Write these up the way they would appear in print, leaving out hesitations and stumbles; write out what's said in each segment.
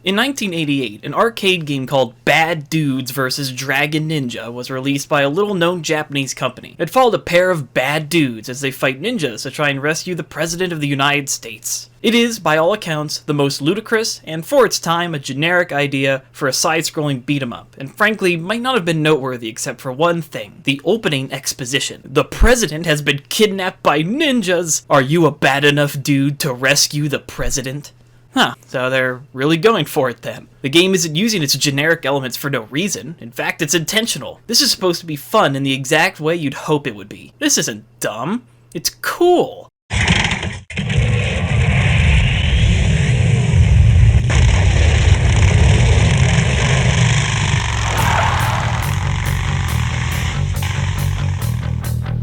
In 1988, an arcade game called Bad Dudes vs. Dragon Ninja was released by a little-known Japanese company. It followed a pair of bad dudes as they fight ninjas to try and rescue the President of the United States. It is, by all accounts, the most ludicrous, and for its time, a generic idea for a side-scrolling beat-em-up, and frankly, might not have been noteworthy except for one thing: the opening exposition. The President has been kidnapped by ninjas! Are you a bad enough dude to rescue the President? Huh, so they're really going for it then. The game isn't using its generic elements for no reason. In fact, it's intentional. This is supposed to be fun in the exact way you'd hope it would be. This isn't dumb. It's cool.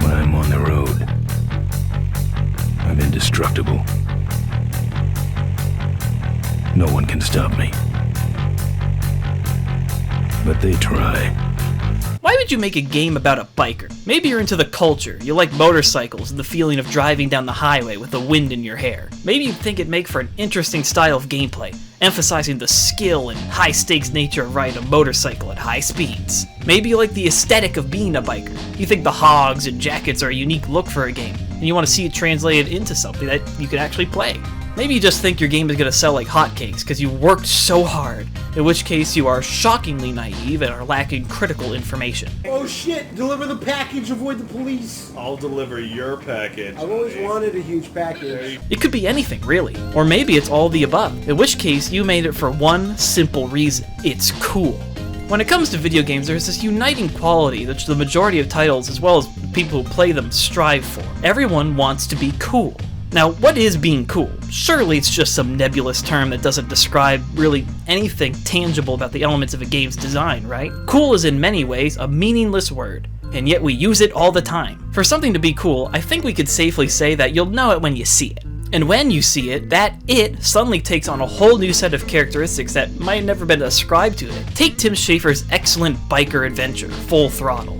When I'm on the road, I'm indestructible. No one can stop me. But they try. Why would you make a game about a biker? Maybe you're into the culture, you like motorcycles and the feeling of driving down the highway with the wind in your hair. Maybe you'd think it'd make for an interesting style of gameplay, emphasizing the skill and high-stakes nature of riding a motorcycle at high speeds. Maybe you like the aesthetic of being a biker. You think the hogs and jackets are a unique look for a game, and you want to see it translated into something that you could actually play. Maybe you just think your game is going to sell like hotcakes because you worked so hard, in which case you are shockingly naive and are lacking critical information. Oh shit, deliver the package, avoid the police. I'll deliver your package. I've always wanted a huge package. It could be anything, really. Or maybe it's all the above, in which case you made it for one simple reason: it's cool. When it comes to video games, there's this uniting quality that the majority of titles, as well as people who play them, strive for. Everyone wants to be cool. Now, what is being cool? Surely it's just some nebulous term that doesn't describe really anything tangible about the elements of a game's design, right? Cool is in many ways a meaningless word, and yet we use it all the time. For something to be cool, I think we could safely say that you'll know it when you see it. And when you see it, that it suddenly takes on a whole new set of characteristics that might have never been ascribed to it. Take Tim Schafer's excellent biker adventure, Full Throttle.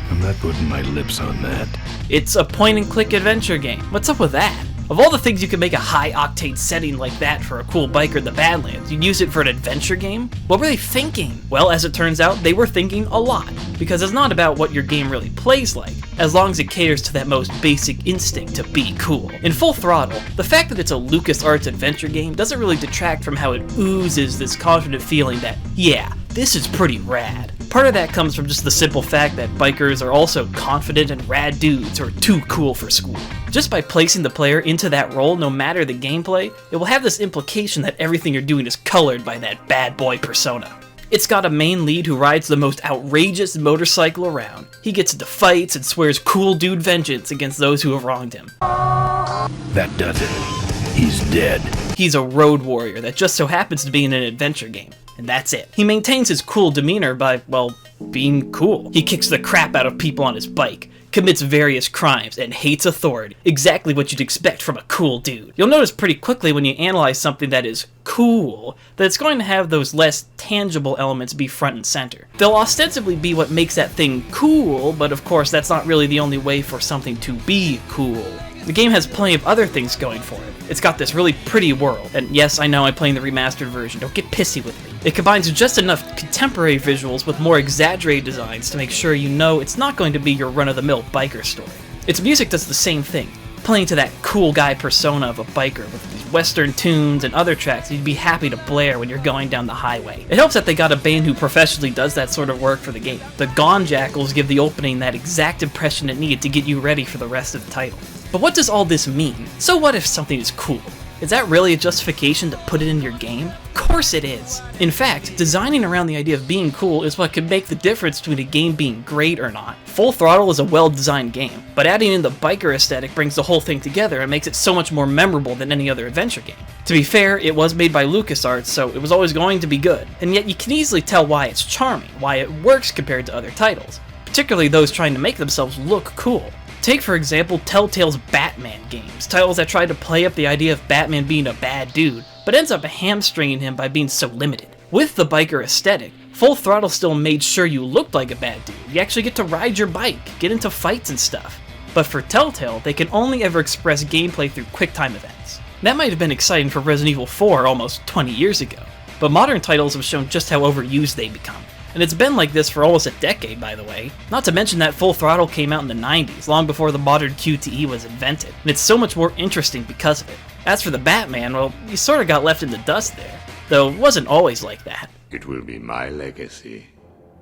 I'm not putting my lips on that. It's a point-and-click adventure game. What's up with that? Of all the things you could make a high-octane setting like that for a cool biker in the Badlands, you'd use it for an adventure game? What were they thinking? Well, as it turns out, they were thinking a lot, because it's not about what your game really plays like, as long as it caters to that most basic instinct to be cool. In Full Throttle, the fact that it's a LucasArts adventure game doesn't really detract from how it oozes this confident feeling that, yeah, this is pretty rad. Part of that comes from just the simple fact that bikers are also confident and rad dudes who are too cool for school. Just by placing the player into that role, no matter the gameplay, it will have this implication that everything you're doing is colored by that bad boy persona. It's got a main lead who rides the most outrageous motorcycle around. He gets into fights and swears cool dude vengeance against those who have wronged him. That does it. He's dead. He's a road warrior that just so happens to be in an adventure game. And that's it. He maintains his cool demeanor by, well, being cool. He kicks the crap out of people on his bike, commits various crimes, and hates authority. Exactly what you'd expect from a cool dude. You'll notice pretty quickly when you analyze something that is cool, that it's going to have those less tangible elements be front and center. They'll ostensibly be what makes that thing cool, but of course that's not really the only way for something to be cool. The game has plenty of other things going for it. It's got this really pretty world, and yes, I know I'm playing the remastered version, don't get pissy with me. It combines just enough contemporary visuals with more exaggerated designs to make sure you know it's not going to be your run-of-the-mill biker story. Its music does the same thing, playing to that cool guy persona of a biker with these western tunes and other tracks you'd be happy to blare when you're going down the highway. It helps that they got a band who professionally does that sort of work for the game. The Gone Jackals give the opening that exact impression it needed to get you ready for the rest of the title. But what does all this mean? So what if something is cool? Is that really a justification to put it in your game? Of course it is. In fact, designing around the idea of being cool is what could make the difference between a game being great or not. Full Throttle is a well-designed game, but adding in the biker aesthetic brings the whole thing together and makes it so much more memorable than any other adventure game. To be fair, it was made by LucasArts, so it was always going to be good, and yet you can easily tell why it's charming, why it works compared to other titles, particularly those trying to make themselves look cool. Take, for example, Telltale's Batman games, titles that try to play up the idea of Batman being a bad dude, but ends up hamstringing him by being so limited. With the biker aesthetic, Full Throttle still made sure you looked like a bad dude. You actually get to ride your bike, get into fights and stuff. But for Telltale, they can only ever express gameplay through QuickTime events. That might have been exciting for Resident Evil 4 almost 20 years ago, but modern titles have shown just how overused they become. And it's been like this for almost a decade, by the way. Not to mention that Full Throttle came out in the 90s, long before the modern QTE was invented, and it's so much more interesting because of it. As for the Batman, well, he sort of got left in the dust there, though it wasn't always like that. It will be my legacy,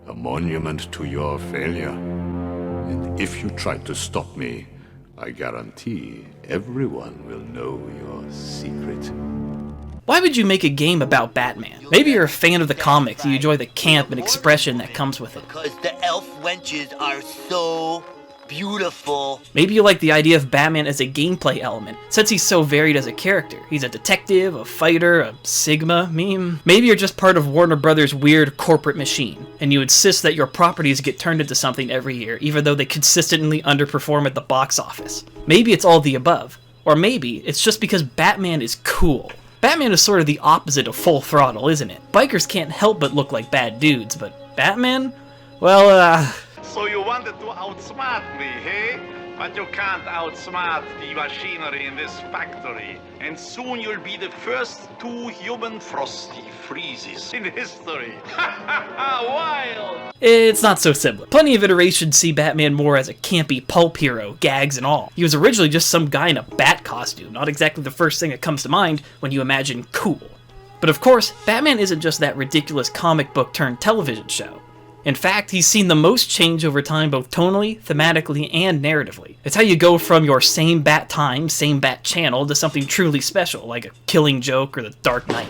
a monument to your failure. And if you try to stop me, I guarantee everyone will know your secret. Why would you make a game about Batman? Maybe you're a fan of the comics and you enjoy the camp and expression that comes with it. Because the elf wenches are so beautiful. Maybe you like the idea of Batman as a gameplay element, since he's so varied as a character. He's a detective, a fighter, a Sigma meme. Maybe you're just part of Warner Brothers' weird corporate machine, and you insist that your properties get turned into something every year, even though they consistently underperform at the box office. Maybe it's all the above. Or maybe it's just because Batman is cool. Batman is sort of the opposite of Full Throttle, isn't it? Bikers can't help but look like bad dudes, but Batman? Well, So you wanted to outsmart me, hey? But you can't outsmart the machinery in this factory. And soon you'll be the first two human frosty freezes in history. Wild! It's not so simple. Plenty of iterations see Batman more as a campy pulp hero, gags and all. He was originally just some guy in a bat costume, not exactly the first thing that comes to mind when you imagine cool. But of course, Batman isn't just that ridiculous comic book turned television show. In fact, he's seen the most change over time both tonally, thematically, and narratively. It's how you go from your same Bat time, same Bat channel to something truly special, like a Killing Joke or the Dark Knight.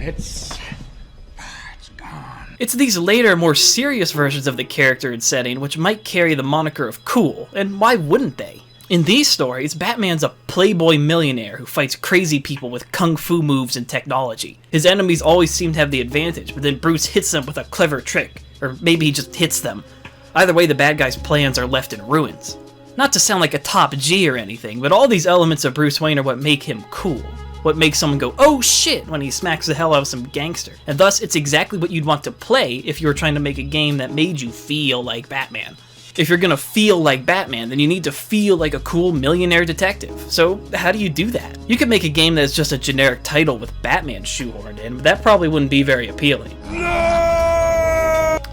It's gone. It's these later, more serious versions of the character and setting which might carry the moniker of cool, and why wouldn't they? In these stories, Batman's a playboy millionaire who fights crazy people with kung fu moves and technology. His enemies always seem to have the advantage, but then Bruce hits them with a clever trick. Or maybe he just hits them. Either way, the bad guy's plans are left in ruins. Not to sound like a top G or anything, but all these elements of Bruce Wayne are what make him cool. What makes someone go, oh shit, when he smacks the hell out of some gangster. And thus, it's exactly what you'd want to play if you were trying to make a game that made you feel like Batman. If you're gonna feel like Batman, then you need to feel like a cool millionaire detective. So how do you do that? You could make a game that's just a generic title with Batman shoehorned in, but that probably wouldn't be very appealing.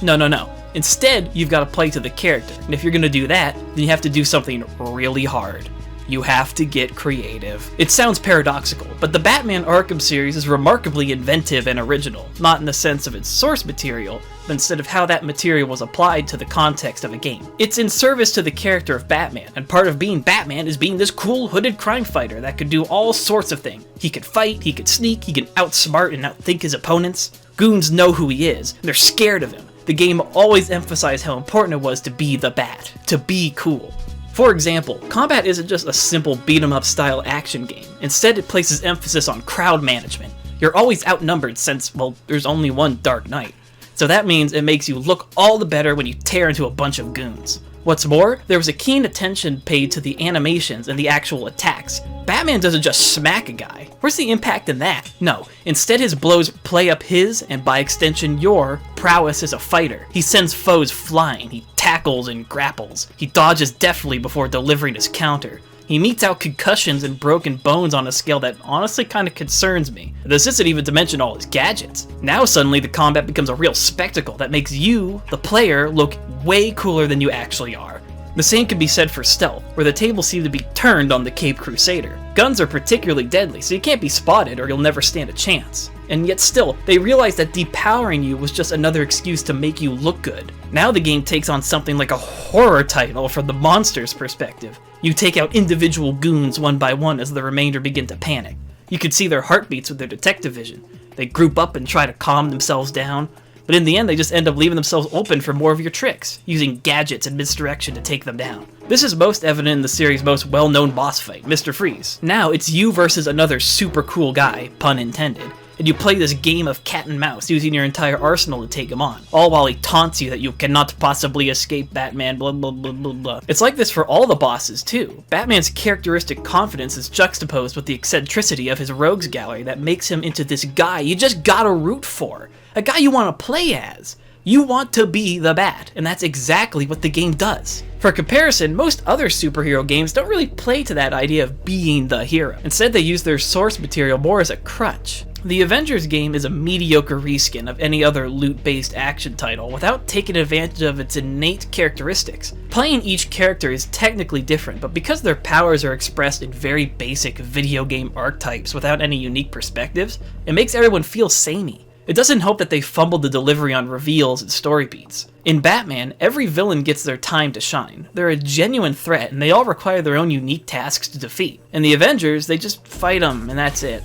No. Instead, you've got to play to the character, and if you're gonna do that, then you have to do something really hard. You have to get creative. It sounds paradoxical, but the Batman Arkham series is remarkably inventive and original, not in the sense of its source material, but instead of how that material was applied to the context of a game. It's in service to the character of Batman, and part of being Batman is being this cool hooded crime fighter that could do all sorts of things. He could fight, he could sneak, he can outsmart and outthink his opponents. Goons know who he is, and they're scared of him. The game always emphasized how important it was to be the Bat, to be cool. For example, combat isn't just a simple beat-em-up style action game. Instead, it places emphasis on crowd management. You're always outnumbered since, well, there's only one Dark Knight. So that means it makes you look all the better when you tear into a bunch of goons. What's more, there was a keen attention paid to the animations and the actual attacks. Batman doesn't just smack a guy. Where's the impact in that? No, instead his blows play up his, and by extension your, prowess as a fighter. He sends foes flying, he tackles and grapples. He dodges deftly before delivering his counter. He meets out concussions and broken bones on a scale that honestly kinda concerns me. This isn't even to mention all his gadgets. Now suddenly the combat becomes a real spectacle that makes you, the player, look way cooler than you actually are. The same can be said for stealth, where the tables seem to be turned on the Caped Crusader. Guns are particularly deadly, so you can't be spotted or you'll never stand a chance. And yet still, they realized that depowering you was just another excuse to make you look good. Now the game takes on something like a horror title from the monster's perspective. You take out individual goons one by one as the remainder begin to panic. You can see their heartbeats with their detective vision. They group up and try to calm themselves down, but in the end they just end up leaving themselves open for more of your tricks, using gadgets and misdirection to take them down. This is most evident in the series' most well-known boss fight, Mr. Freeze. Now it's you versus another super cool guy, pun intended, and you play this game of cat and mouse using your entire arsenal to take him on, all while he taunts you that you cannot possibly escape Batman, blah blah blah blah blah. It's like this for all the bosses too. Batman's characteristic confidence is juxtaposed with the eccentricity of his rogues gallery that makes him into this guy you just gotta root for, a guy you want to play as. You want to be the bad, and that's exactly what the game does. For comparison, most other superhero games don't really play to that idea of being the hero. Instead, they use their source material more as a crutch. The Avengers game is a mediocre reskin of any other loot-based action title without taking advantage of its innate characteristics. Playing each character is technically different, but because their powers are expressed in very basic video game archetypes without any unique perspectives, it makes everyone feel samey. It doesn't help that they fumbled the delivery on reveals and story beats. In Batman, every villain gets their time to shine. They're a genuine threat, and they all require their own unique tasks to defeat. In the Avengers, they just fight them, and that's it.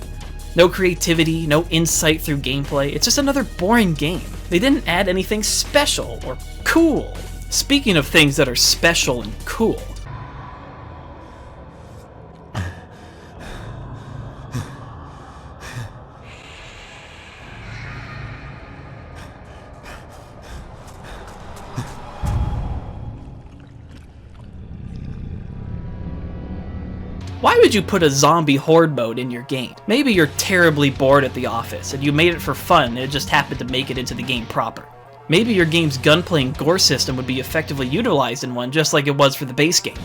No creativity, no insight through gameplay, it's just another boring game. They didn't add anything special or cool. Speaking of things that are special and cool, why would you put a zombie horde mode in your game? Maybe you're terribly bored at the office, and you made it for fun and it just happened to make it into the game proper. Maybe your game's gunplay and gore system would be effectively utilized in one just like it was for the base game.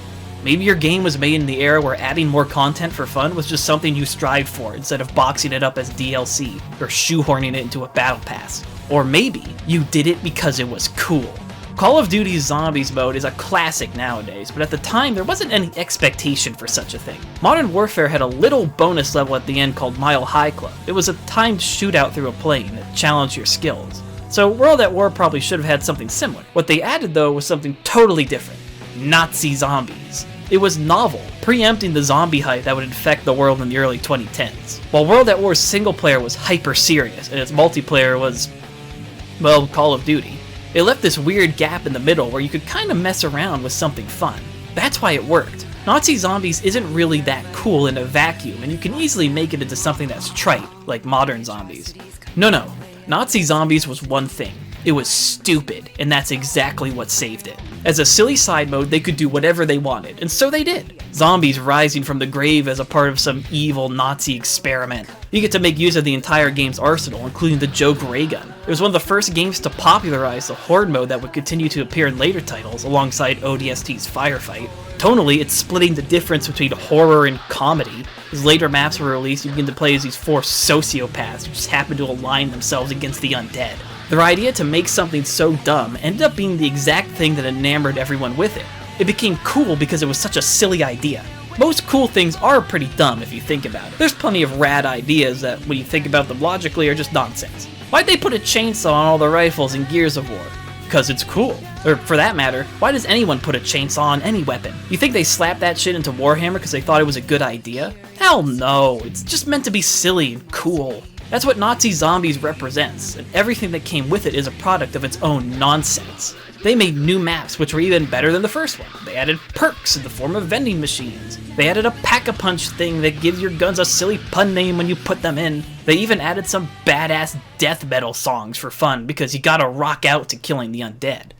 Maybe your game was made in the era where adding more content for fun was just something you strived for instead of boxing it up as DLC or shoehorning it into a battle pass. Or maybe you did it because it was cool. Call of Duty's Zombies mode is a classic nowadays, but at the time there wasn't any expectation for such a thing. Modern Warfare had a little bonus level at the end called Mile High Club. It was a timed shootout through a plane that challenged your skills. So World at War probably should have had something similar. What they added though was something totally different. Nazi zombies. It was novel, preempting the zombie hype that would infect the world in the early 2010s. While World at War's single player was hyper serious and its multiplayer was, well, Call of Duty, it left this weird gap in the middle where you could kind of mess around with something fun. That's why it worked. Nazi zombies isn't really that cool in a vacuum, and you can easily make it into something that's trite, like modern zombies. No, Nazi zombies was one thing. It was stupid, and that's exactly what saved it. As a silly side mode, they could do whatever they wanted, and so they did. Zombies rising from the grave as a part of some evil Nazi experiment. You get to make use of the entire game's arsenal, including the joke ray gun. It was one of the first games to popularize the horde mode that would continue to appear in later titles, alongside ODST's Firefight. Tonally, it's splitting the difference between horror and comedy. As later maps were released, you begin to play as these four sociopaths who just happen to align themselves against the undead. Their idea to make something so dumb ended up being the exact thing that enamored everyone with it. It became cool because it was such a silly idea. Most cool things are pretty dumb if you think about it. There's plenty of rad ideas that, when you think about them logically, are just nonsense. Why'd they put a chainsaw on all the rifles in Gears of War? Because it's cool. Or, for that matter, why does anyone put a chainsaw on any weapon? You think they slapped that shit into Warhammer because they thought it was a good idea? Hell no, it's just meant to be silly and cool. That's what Nazi Zombies represents, and everything that came with it is a product of its own nonsense. They made new maps which were even better than the first one. They added perks in the form of vending machines. They added a pack-a-punch thing that gives your guns a silly pun name when you put them in. They even added some badass death metal songs for fun because you gotta rock out to killing the undead.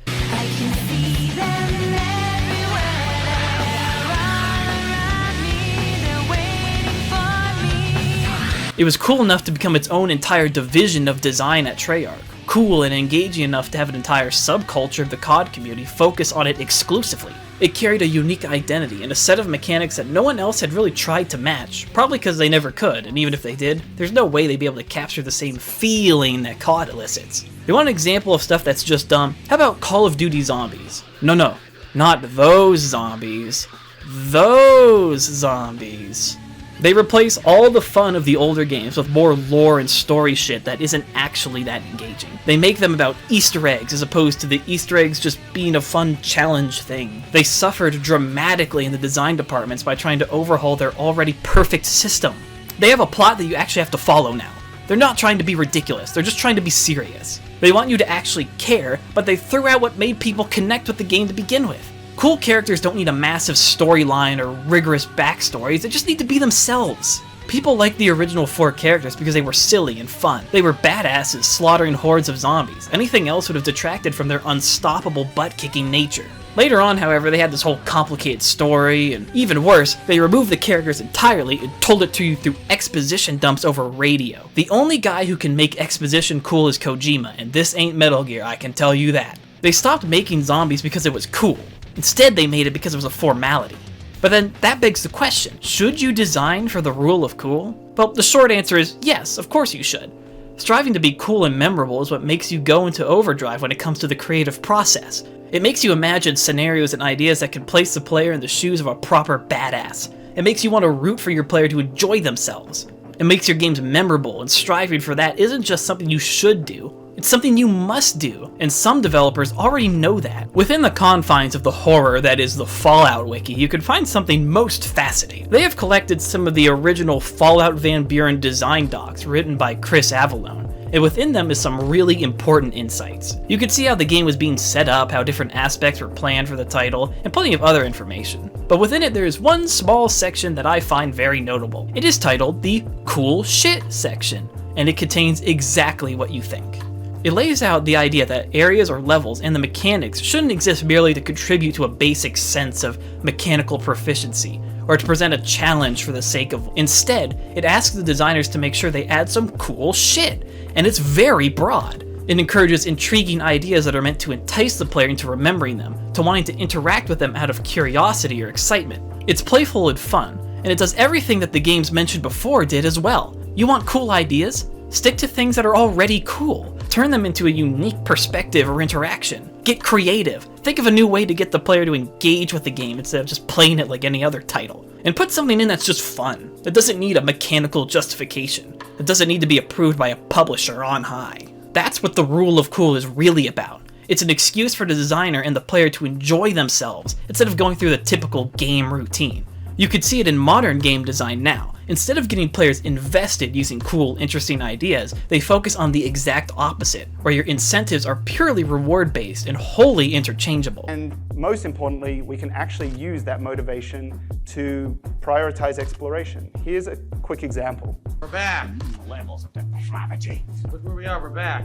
It was cool enough to become its own entire division of design at Treyarch. Cool and engaging enough to have an entire subculture of the COD community focus on it exclusively. It carried a unique identity and a set of mechanics that no one else had really tried to match, probably because they never could, and even if they did, there's no way they'd be able to capture the same feeling that COD elicits. You want an example of stuff that's just dumb? How about Call of Duty Zombies? No, not those zombies. Those zombies. They replace all the fun of the older games with more lore and story shit that isn't actually that engaging. They make them about Easter eggs as opposed to the Easter eggs just being a fun challenge thing. They suffered dramatically in the design departments by trying to overhaul their already perfect system. They have a plot that you actually have to follow now. They're not trying to be ridiculous, they're just trying to be serious. They want you to actually care, but they threw out what made people connect with the game to begin with. Cool characters don't need a massive storyline or rigorous backstories, they just need to be themselves. People liked the original 4 characters because they were silly and fun. They were badasses slaughtering hordes of zombies. Anything else would have detracted from their unstoppable butt-kicking nature. Later on, however, they had this whole complicated story, and even worse, they removed the characters entirely and told it to you through exposition dumps over radio. The only guy who can make exposition cool is Kojima, and this ain't Metal Gear, I can tell you that. They stopped making zombies because it was cool. Instead, they made it because it was a formality. But then, that begs the question, should you design for the rule of cool? Well, the short answer is yes, of course you should. Striving to be cool and memorable is what makes you go into overdrive when it comes to the creative process. It makes you imagine scenarios and ideas that can place the player in the shoes of a proper badass. It makes you want to root for your player to enjoy themselves. It makes your games memorable, and striving for that isn't just something you should do, it's something you must do, and some developers already know that. Within the confines of the horror that is the Fallout wiki, you can find something most fascinating. They have collected some of the original Fallout Van Buren design docs written by Chris Avallone, and within them is some really important insights. You can see how the game was being set up, how different aspects were planned for the title, and plenty of other information. But within it there is one small section that I find very notable. It is titled the Cool Shit section, and it contains exactly what you think. It lays out the idea that areas or levels and the mechanics shouldn't exist merely to contribute to a basic sense of mechanical proficiency, or to present a challenge for the sake of. Instead, it asks the designers to make sure they add some cool shit, and it's very broad. It encourages intriguing ideas that are meant to entice the player into remembering them, to wanting to interact with them out of curiosity or excitement. It's playful and fun, and it does everything that the games mentioned before did as well. You want cool ideas? Stick to things that are already cool. Turn them into a unique perspective or interaction. Get creative. Think of a new way to get the player to engage with the game instead of just playing it like any other title. And put something in that's just fun. That doesn't need a mechanical justification. That doesn't need to be approved by a publisher on high. That's what the rule of cool is really about. It's an excuse for the designer and the player to enjoy themselves instead of going through the typical game routine. You could see it in modern game design now. Instead of getting players invested using cool, interesting ideas, they focus on the exact opposite, where your incentives are purely reward-based and wholly interchangeable. And most importantly, we can actually use that motivation to prioritize exploration. Here's a quick example. We're back. Levels of depravity. Look where we are, we're back.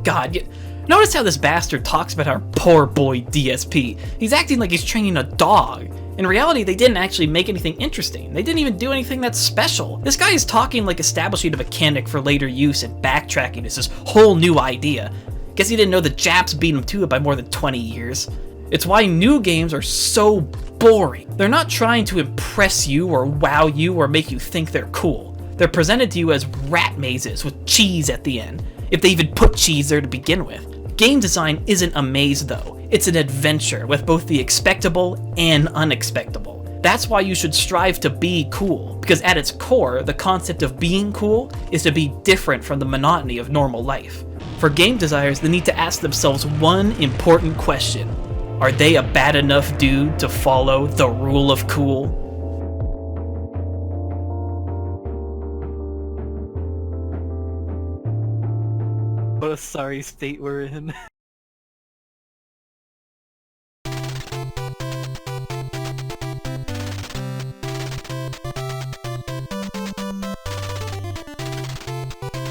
God, notice how this bastard talks about our poor boy DSP. He's acting like he's training a dog. In reality, they didn't actually make anything interesting. They didn't even do anything that's special. This guy is talking like establishing a mechanic for later use and backtracking is this whole new idea. Guess he didn't know the Japs beat him to it by more than 20 years. It's why new games are so boring. They're not trying to impress you or wow you or make you think they're cool. They're presented to you as rat mazes with cheese at the end, if they even put cheese there to begin with. Game design isn't a maze though. It's an adventure with both the expectable and unexpectable. That's why you should strive to be cool, because at its core, the concept of being cool is to be different from the monotony of normal life. For game designers, they need to ask themselves one important question. Are they a bad enough dude to follow the rule of cool? What a sorry state we're in.